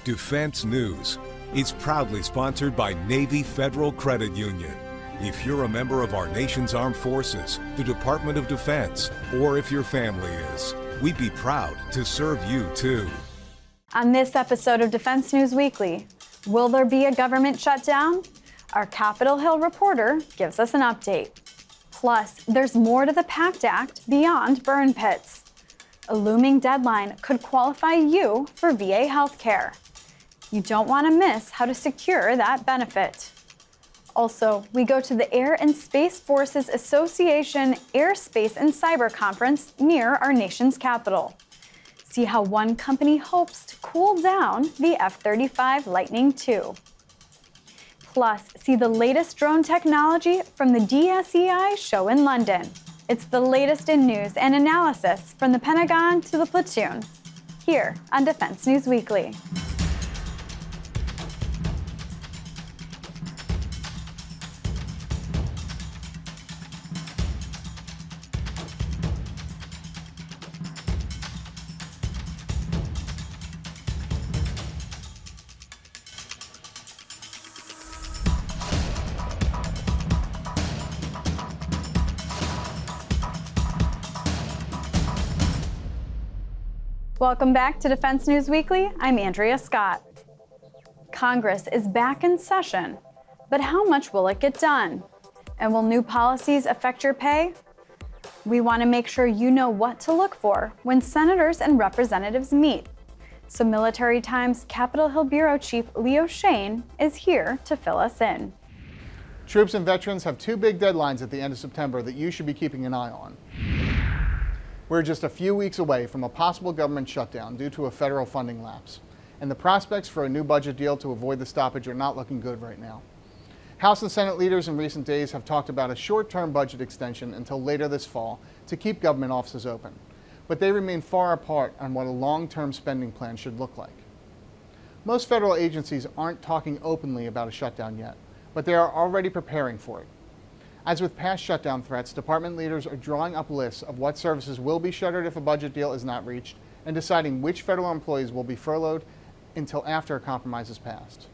Defense News. It's proudly sponsored by Navy Federal Credit Union. If you're a member of our nation's armed forces, the Department of Defense, or if your family is, we'd be proud to serve you too. On this episode of Defense News Weekly, will there be a government shutdown? Our Capitol Hill reporter gives us an update. Plus, there's more to the PACT Act beyond burn pits. A looming deadline could qualify you for VA healthcare. You don't want to miss how to secure that benefit. Also, we go to the Air and Space Forces Association Airspace and Cyber Conference near our nation's capital. See how one company hopes to cool down the F35 Lightning II. Plus, see the latest drone technology from the DSEI show in London. It's the latest in news and analysis from the Pentagon to the platoon, here on Defense News Weekly. Welcome back to Defense News Weekly. I'm Andrea Scott. Congress is back in session, but how much will it get done? And will new policies affect your pay? We want to make sure you know what to look for when senators and representatives meet. So Military Times Capitol Hill Bureau Chief Leo Shane is here to fill us in. Troops and veterans have two big deadlines at the end of September that you should be keeping an eye on. We're just a few weeks away from a possible government shutdown due to a federal funding lapse, and the prospects for a new budget deal to avoid the stoppage are not looking good right now. House and Senate leaders in recent days have talked about a short-term budget extension until later this fall to keep government offices open, but they remain far apart on what a long-term spending plan should look like. Most federal agencies aren't talking openly about a shutdown yet, but they are already preparing for it. As with past shutdown threats, department leaders are drawing up lists of what services will be shuttered if a budget deal is not reached and deciding which federal employees will be furloughed until after a compromise is passed.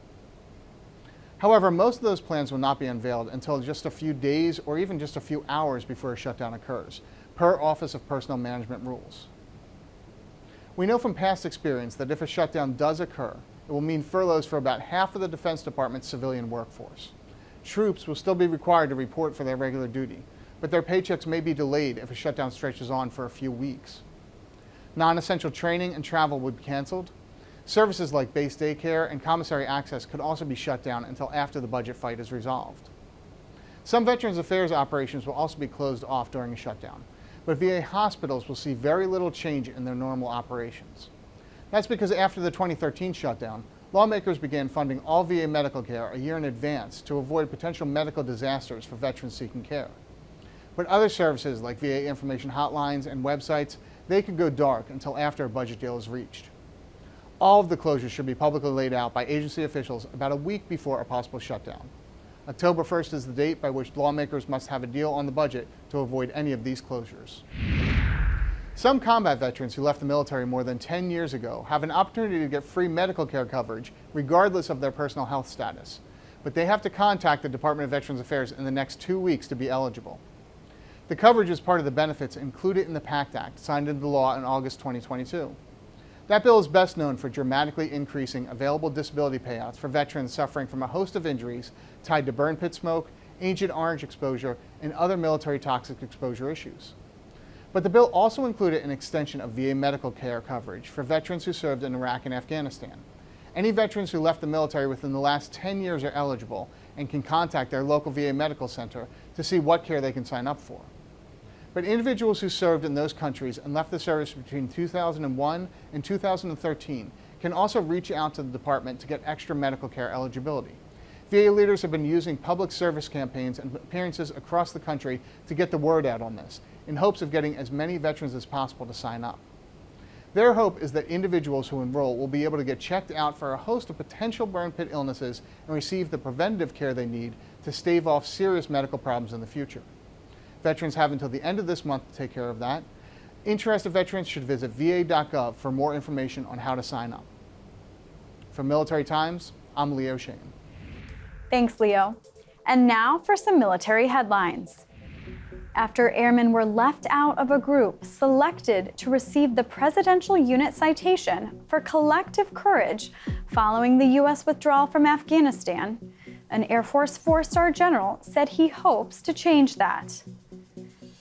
However, most of those plans will not be unveiled until just a few days or even just a few hours before a shutdown occurs, per Office of Personnel Management rules. We know from past experience that if a shutdown does occur, it will mean furloughs for about half of the Defense Department's civilian workforce. Troops will still be required to report for their regular duty, but their paychecks may be delayed if a shutdown stretches on for a few weeks. Non-essential training and travel would be canceled. Services like base daycare and commissary access could also be shut down until after the budget fight is resolved. Some Veterans Affairs operations will also be closed off during a shutdown, but VA hospitals will see very little change in their normal operations. That's because after the 2013 shutdown, lawmakers began funding all VA medical care a year in advance to avoid potential medical disasters for veterans seeking care. But other services like VA information hotlines and websites, they could go dark until after a budget deal is reached. All of the closures should be publicly laid out by agency officials about a week before a possible shutdown. October 1st is the date by which lawmakers must have a deal on the budget to avoid any of these closures. Some combat veterans who left the military more than 10 years ago have an opportunity to get free medical care coverage regardless of their personal health status, but they have to contact the Department of Veterans Affairs in the next 2 weeks to be eligible. The coverage is part of the benefits included in the PACT Act, signed into law in August 2022. That bill is best known for dramatically increasing available disability payouts for veterans suffering from a host of injuries tied to burn pit smoke, Agent Orange exposure, and other military toxic exposure issues. But the bill also included an extension of VA medical care coverage for veterans who served in Iraq and Afghanistan. Any veterans who left the military within the last 10 years are eligible and can contact their local VA medical center to see what care they can sign up for. But individuals who served in those countries and left the service between 2001 and 2013 can also reach out to the department to get extra medical care eligibility. VA leaders have been using public service campaigns and appearances across the country to get the word out on this, in hopes of getting as many veterans as possible to sign up. Their hope is that individuals who enroll will be able to get checked out for a host of potential burn pit illnesses and receive the preventative care they need to stave off serious medical problems in the future. Veterans have until the end of this month to take care of that. Interested veterans should visit va.gov for more information on how to sign up. From Military Times, I'm Leo Shane. Thanks, Leo. And now for some military headlines. After airmen were left out of a group selected to receive the Presidential Unit Citation for collective courage following the U.S. withdrawal from Afghanistan, an Air Force four-star general said he hopes to change that.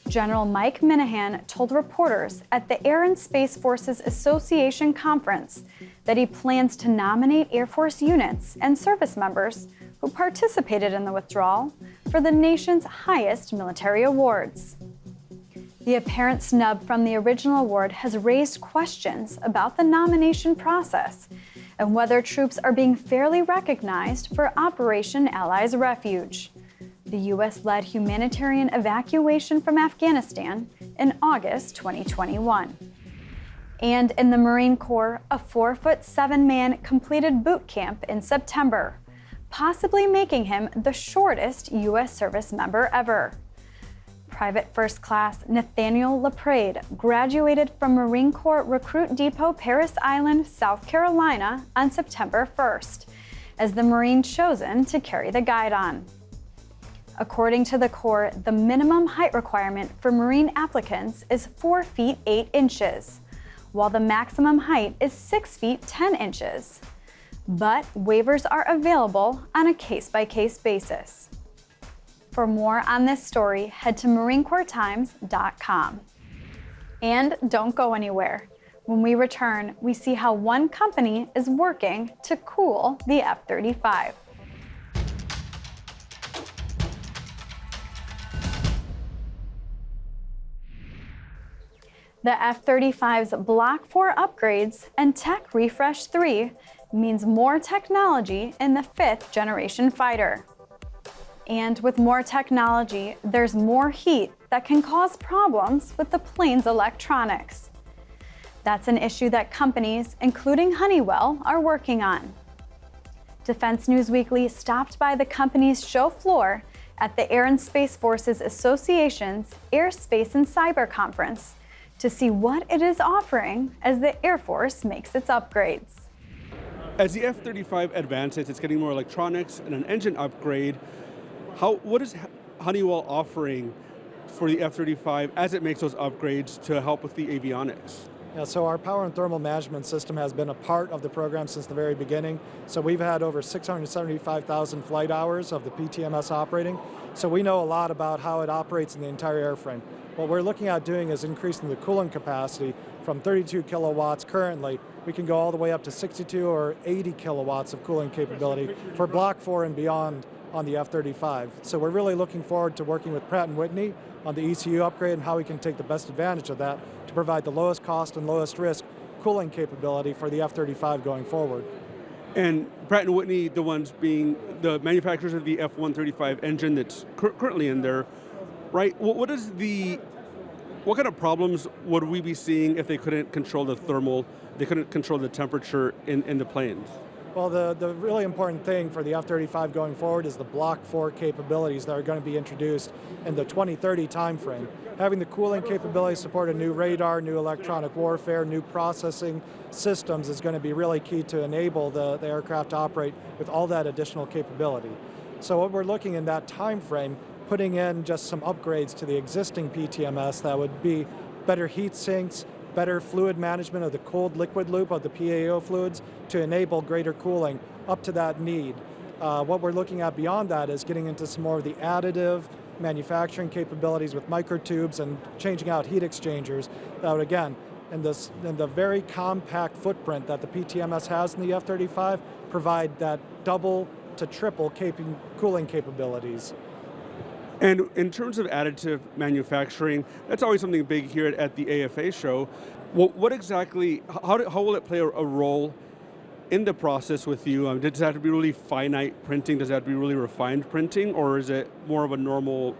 General Mike Minahan told reporters at the Air and Space Forces Association conference that he plans to nominate Air Force units and service members who participated in the withdrawal for the nation's highest military awards. The apparent snub from the original award has raised questions about the nomination process and whether troops are being fairly recognized for Operation Allies Refuge, the U.S.-led humanitarian evacuation from Afghanistan in August 2021. And in the Marine Corps, a 4'7" completed boot camp in September, possibly making him the shortest U.S. service member ever. Private First Class Nathaniel LaPrade graduated from Marine Corps Recruit Depot, Paris Island, South Carolina on September 1st, as the Marine chosen to carry the guidon. According to the Corps, the minimum height requirement for Marine applicants is 4 feet 8 inches, while the maximum height is 6 feet 10 inches. But waivers are available on a case-by-case basis. For more on this story, head to MarineCorpsTimes.com. And don't go anywhere. When we return, we see how one company is working to cool the F-35. The F-35's Block 4 upgrades and Tech Refresh 3 means more technology in the 5th generation fighter. And with more technology, there's more heat that can cause problems with the plane's electronics. That's an issue that companies, including Honeywell, are working on. Defense News Weekly stopped by the company's show floor at the Air and Space Forces Association's Air, Space, and Cyber Conference to see what it is offering as the Air Force makes its upgrades. As the F-35 advances, it's getting more electronics and an engine upgrade. What is Honeywell offering for the F-35 as it makes those upgrades to help with the avionics? Yeah, so our power and thermal management system has been a part of the program since the very beginning. So we've had over 675,000 flight hours of the PTMS operating. So we know a lot about how it operates in the entire airframe. What we're looking at doing is increasing the cooling capacity from 32 kilowatts currently. We can go all the way up to 62 or 80 kilowatts of cooling capability for Block 4 and beyond on the F-35. So we're really looking forward to working with Pratt & Whitney on the ECU upgrade and how we can take the best advantage of that to provide the lowest cost and lowest risk cooling capability for the F-35 going forward. And Pratt & Whitney, the ones being the manufacturers of the F-135 engine that's currently in there, right? What kind of problems would we be seeing if they couldn't control the thermal, they couldn't control the temperature in the planes? Well, the really important thing for the F-35 going forward is the Block 4 capabilities that are going to be introduced in the 2030 timeframe. Having the cooling capability support a new radar, new electronic warfare, new processing systems is going to be really key to enable the aircraft to operate with all that additional capability. So what we're looking in that timeframe, putting in just some upgrades to the existing PTMS that would be better heat sinks, better fluid management of the cold liquid loop of the PAO fluids to enable greater cooling up to that need. What we're looking at beyond that is getting into some more of the additive manufacturing capabilities with microtubes and changing out heat exchangers that would, again, in the very compact footprint that the PTMS has in the F-35, provide that double to triple cooling capabilities. And in terms of additive manufacturing, that's always something big here at the AFA show. What exactly, how will it play a role in the process with you? Does it have to be really finite printing? Does it have to be really refined printing? Or is it more of a normal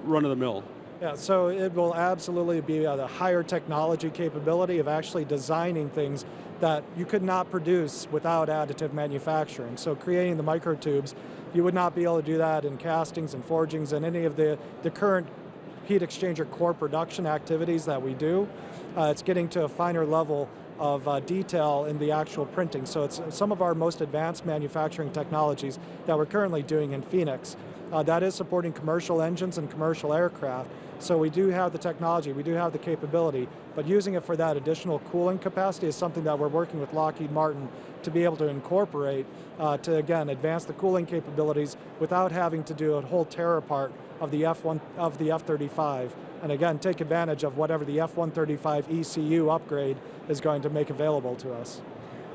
run-of-the-mill? Yeah, so it will absolutely be the higher technology capability of actually designing things that you could not produce without additive manufacturing. So creating the microtubes, you would not be able to do that in castings and forgings and any of the current heat exchanger core production activities that we do. It's getting to a finer level of detail in the actual printing. So it's some of our most advanced manufacturing technologies that we're currently doing in Phoenix. That is supporting commercial engines and commercial aircraft. So we do have the technology, we do have the capability, but using it for that additional cooling capacity is something that we're working with Lockheed Martin to be able to incorporate to, again, advance the cooling capabilities without having to do a whole tear apart of the F-35. And again, take advantage of whatever the F-135 ECU upgrade is going to make available to us.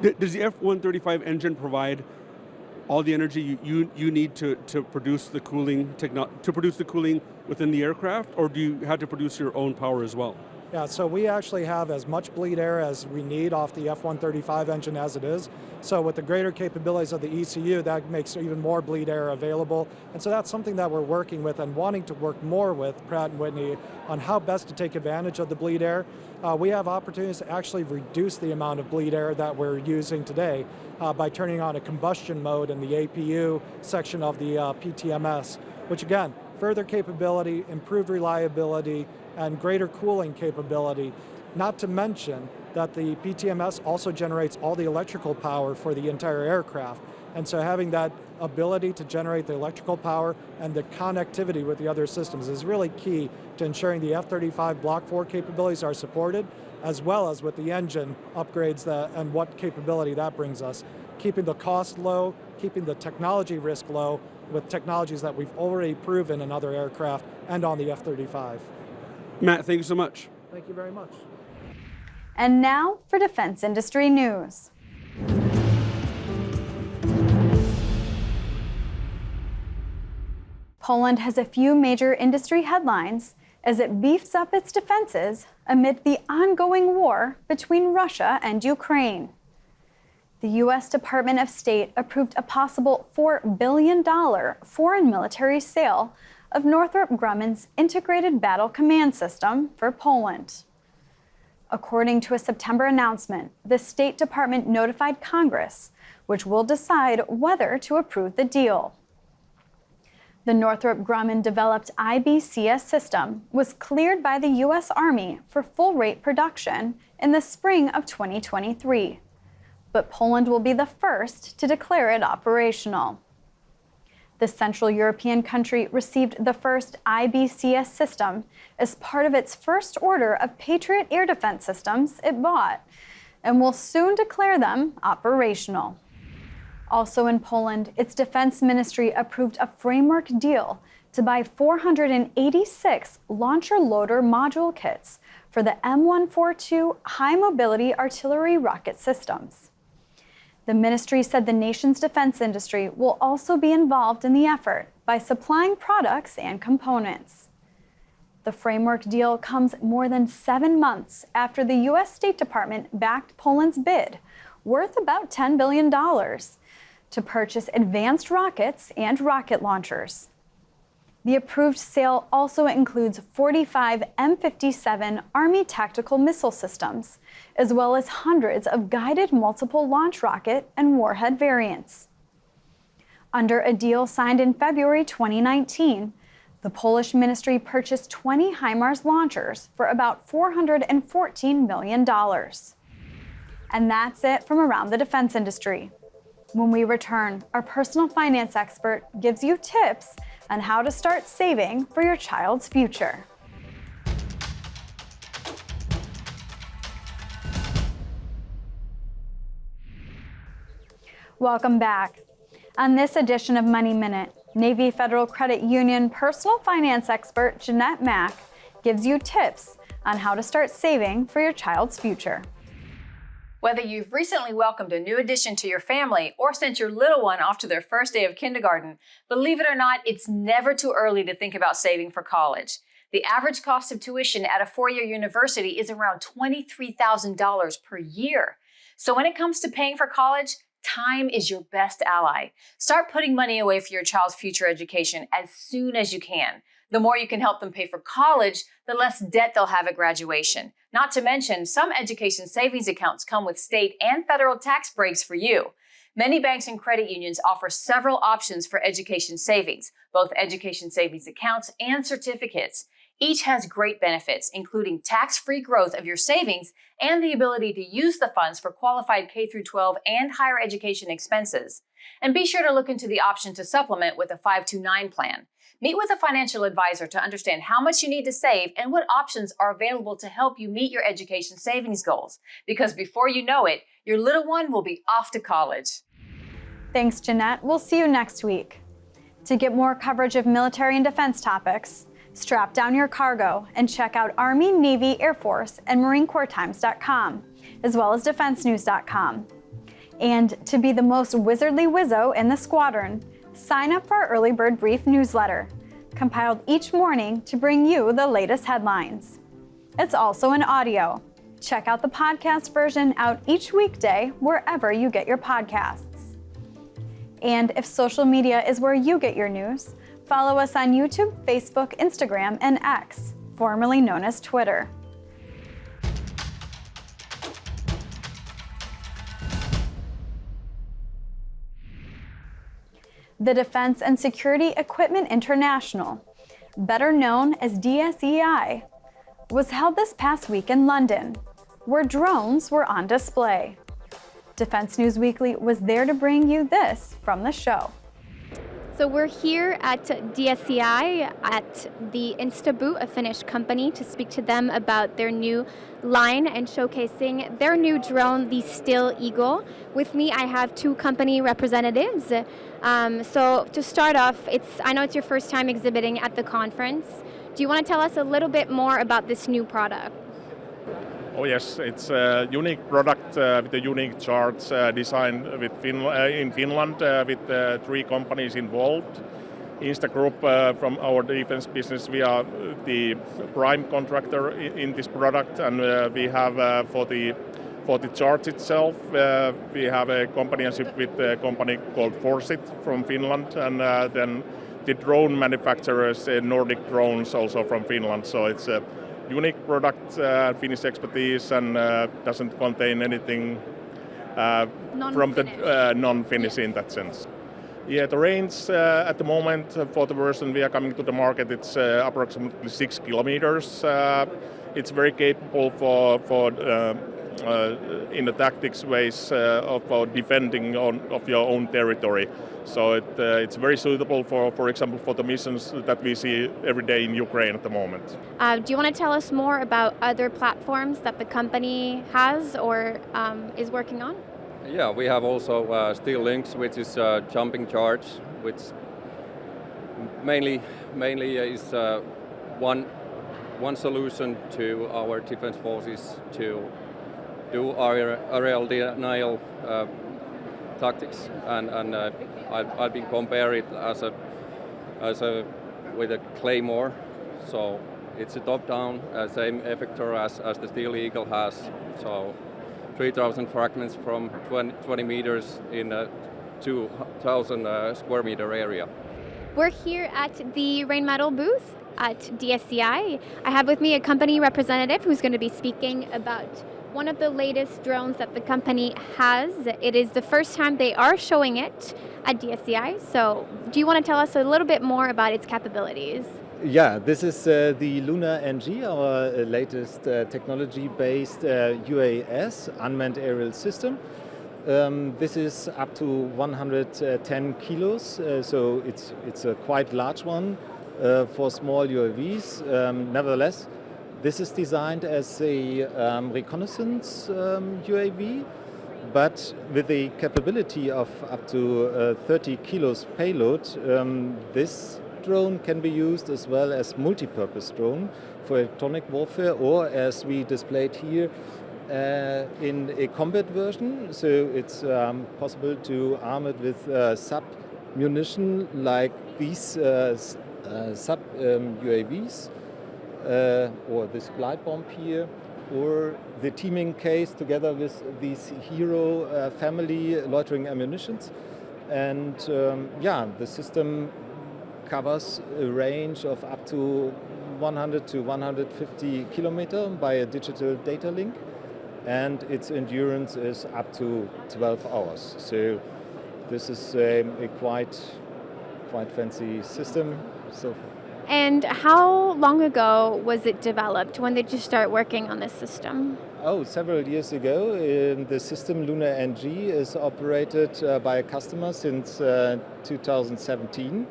Does the F-135 engine provide all the energy you need to produce the cooling within the aircraft, or do you have to produce your own power as well? Yeah, so we actually have as much bleed air as we need off the F-135 engine as it is. So with the greater capabilities of the ECU, that makes even more bleed air available. And so that's something that we're working with and wanting to work more with Pratt & Whitney on how best to take advantage of the bleed air. We have opportunities to actually reduce the amount of bleed air that we're using today by turning on a combustion mode in the APU section of the PTMS, which again, further capability, improved reliability, and greater cooling capability, not to mention that the PTMS also generates all the electrical power for the entire aircraft. And so having that ability to generate the electrical power and the connectivity with the other systems is really key to ensuring the F-35 Block 4 capabilities are supported, as well as with the engine upgrades and what capability that brings us. Keeping the cost low, keeping the technology risk low with technologies that we've already proven in other aircraft and on the F-35. Matt, thank you so much. Thank you very much. And now for defense industry news. Poland has a few major industry headlines as it beefs up its defenses amid the ongoing war between Russia and Ukraine. The U.S. Department of State approved a possible $4 billion foreign military sale of Northrop Grumman's Integrated Battle Command System for Poland. According to a September announcement, the State Department notified Congress, which will decide whether to approve the deal. The Northrop Grumman-developed IBCS system was cleared by the U.S. Army for full-rate production in the spring of 2023, but Poland will be the first to declare it operational. The Central European country received the first IBCS system as part of its first order of Patriot air defense systems it bought, and will soon declare them operational. Also in Poland, its defense ministry approved a framework deal to buy 486 launcher loader module kits for the M142 high-mobility artillery rocket systems. The ministry said the nation's defense industry will also be involved in the effort by supplying products and components. The framework deal comes more than 7 months after the U.S. State Department backed Poland's bid, worth about $10 billion, to purchase advanced rockets and rocket launchers. The approved sale also includes 45 M57 Army tactical missile systems, as well as hundreds of guided multiple launch rocket and warhead variants. Under a deal signed in February 2019, the Polish ministry purchased 20 HIMARS launchers for about $414 million. And that's it from around the defense industry. When we return, our personal finance expert gives you tips on how to start saving for your child's future. Welcome back. On this edition of Money Minute, Navy Federal Credit Union personal finance expert Jeanette Mack gives you tips on how to start saving for your child's future. Whether you've recently welcomed a new addition to your family or sent your little one off to their first day of kindergarten, believe it or not, it's never too early to think about saving for college. The average cost of tuition at a four-year university is around $23,000 per year. So when it comes to paying for college, time is your best ally. Start putting money away for your child's future education as soon as you can. The more you can help them pay for college, the less debt they'll have at graduation. Not to mention, some education savings accounts come with state and federal tax breaks for you. Many banks and credit unions offer several options for education savings, both education savings accounts and certificates. Each has great benefits, including tax-free growth of your savings and the ability to use the funds for qualified K-12 and higher education expenses. And be sure to look into the option to supplement with a 529 plan. Meet with a financial advisor to understand how much you need to save and what options are available to help you meet your education savings goals. Because before you know it, your little one will be off to college. Thanks, Jeanette. We'll see you next week. To get more coverage of military and defense topics, strap down your cargo and check out Army, Navy, Air Force, and MarineCorpsTimes.com, as well as DefenseNews.com. And to be the most wizardly wizzo in the squadron, sign up for our Early Bird Brief newsletter, compiled each morning to bring you the latest headlines. It's also an audio. Check out the podcast version out each weekday wherever you get your podcasts. And if social media is where you get your news, follow us on YouTube, Facebook, Instagram, and X, formerly known as Twitter. The Defense and Security Equipment International, better known as DSEI, was held this past week in London, where drones were on display. Defense News Weekly was there to bring you this from the show. So we're here at DSEI at the Instaboot, a Finnish company, to speak to them about their new line and showcasing their new drone, the Still Eagle. With me, I have two company representatives. So to start off, I know it's your first time exhibiting at the conference. Do you want to tell us a little bit more about this new product? Oh yes, it's a unique product with a unique charts designed with in Finland with three companies involved. Insta Group from our defense business, we are the prime contractor in this product, and we have for the charts itself, we have a companionship with a company called Forsit from Finland, and then the drone manufacturers, Nordic Drones, also from Finland. So it's a unique product, Finnish expertise, and doesn't contain anything from the non-Finnish in that sense. Yeah, the range at the moment for the version we are coming to the market, it's approximately 6 kilometers. It's very capable for in the tactics ways of defending of your own territory. So it's very suitable for example, for the missions that we see every day in Ukraine at the moment. Do you want to tell us more about other platforms that the company has or is working on? Yeah, we have also Steel Lynx, which is jumping charge, which mainly is one solution to our defense forces to do aerial denial tactics, and I've been compared it with a claymore. So it's a top-down, same effector as the Steel Eagle has. So 3,000 fragments from 20 meters in a 2,000 square meter area. We're here at the Rainmetal booth at DSEI. I have with me a company representative who's going to be speaking about one of the latest drones that the company has. It is the first time they are showing it at DSEI. So do you want to tell us a little bit more about its capabilities? Yeah, this is the Luna NG, our latest technology-based UAS, unmanned aerial system. This is up to 110 kilos, so it's a quite large one for small UAVs. Nevertheless, this is designed as a reconnaissance UAV, but with the capability of up to 30 kilos payload. This drone can be used as well as multi-purpose drone for electronic warfare, or as we displayed here in a combat version. So it's possible to arm it with sub-munition like these sub-UAVs or this glide bomb here, or the teaming case together with these Hero family loitering ammunitions. And the system covers a range of up to 100 to 150 kilometers by a digital data link, and its endurance is up to 12 hours. So this is a quite fancy system. So And how long ago was it developed? When did you start working on this system? Oh, several years ago. The system Luna NG is operated by a customer since 2017.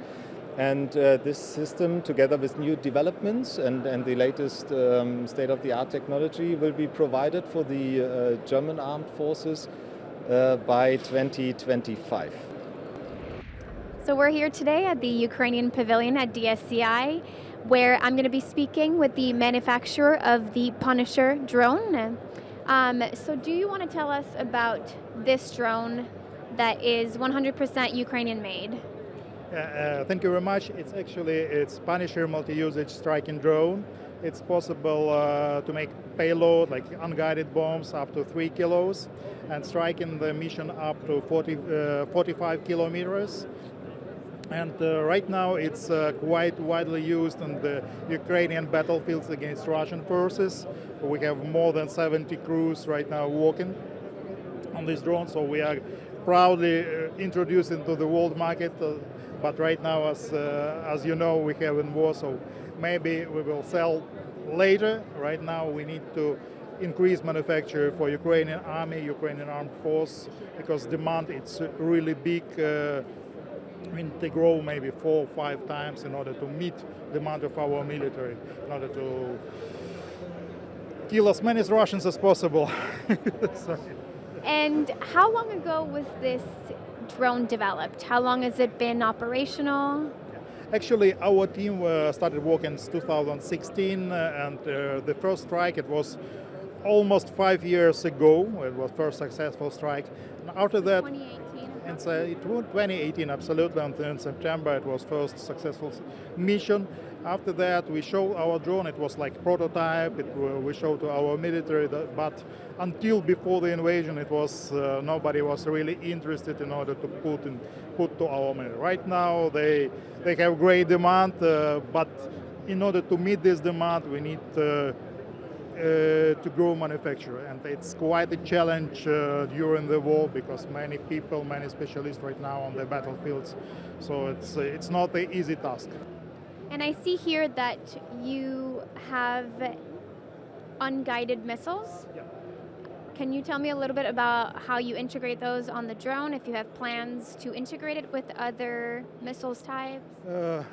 And this system, together with new developments and the latest state-of-the-art technology, will be provided for the German armed forces by 2025. So we're here today at the Ukrainian pavilion at DSEI, where I'm going to be speaking with the manufacturer of the Punisher drone. So do you want to tell us about this drone that is 100% Ukrainian made? Thank you very much. It's Punisher multi-usage striking drone. It's possible to make payload like unguided bombs up to 3 kilos and striking the mission up to 45 kilometers. And right now it's quite widely used on the Ukrainian battlefields against Russian forces. We have more than 70 crews right now working on this drone, so we are proudly introduced into the world market. But right now, as you know, we have in war, so maybe we will sell later. Right now, we need to increase manufacture for Ukrainian army, Ukrainian armed force, because demand it's really big. They grow maybe 4 or 5 times in order to meet demand of our military, in order to kill as many Russians as possible. And how long ago was this drone developed? How long has it been operational? Actually, our team started working in 2016, and the first strike, it was almost 5 years ago. It was first successful strike. And after that, 2018. it was 2018, absolutely, and in September it was first successful mission. After that, we showed our drone. It was like prototype. We showed to our military, but until before the invasion, it was nobody was really interested in order to put to our military. Right now, they have great demand, but in order to meet this demand, we need to grow manufacture, and it's quite a challenge during the war because many people, many specialists right now on the battlefields. So it's not an easy task. And I see here that you have unguided missiles. Yeah. Can you tell me a little bit about how you integrate those on the drone, if you have plans to integrate it with other missiles types?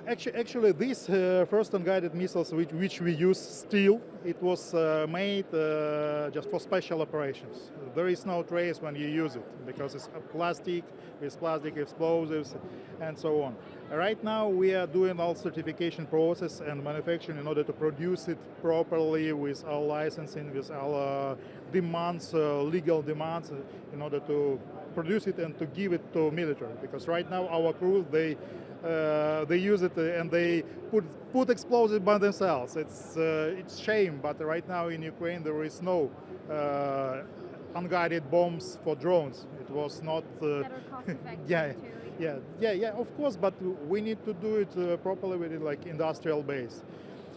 Actually, these first unguided missiles, which we use still, it was made just for special operations. There is no trace when you use it because it's plastic with plastic explosives and so on. Right now, we are doing all certification process and manufacturing in order to produce it properly with our licensing, with our demands, legal demands, in order to produce it and to give it to military. Because right now, our crews, they use it and they put explosives by themselves. It's shame, but right now in Ukraine there is no unguided bombs for drones. It was not. That are cost-effective too. Yeah, of course, but we need to do it properly with it, like industrial base.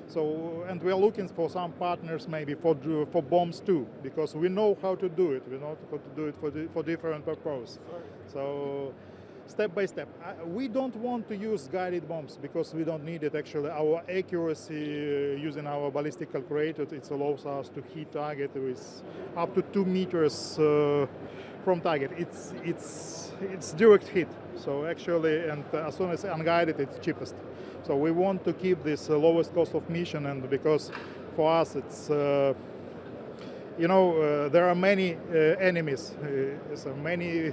So, and we are looking for some partners maybe for bombs too, because we know how to do it. We know how to do it for different purposes. So, step by step. We don't want to use guided bombs because we don't need it. Actually, our accuracy using our ballistic calculator, it allows us to hit target with up to 2 meters from target. It's direct hit. So actually, and as soon as unguided, it's cheapest. So we want to keep this lowest cost of mission, and because for us it's there are many enemies, so many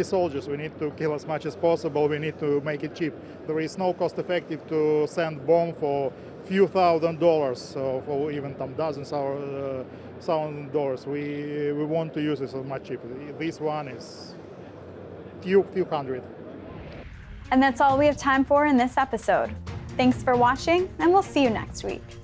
soldiers. We need to kill as much as possible. We need to make it cheap. There is no cost effective to send bomb for few $1,000s, so for even some dozens or $1,000. We want to use it as much cheaper. This one is few hundred. And that's all we have time for in this episode. Thanks for watching, and we'll see you next week.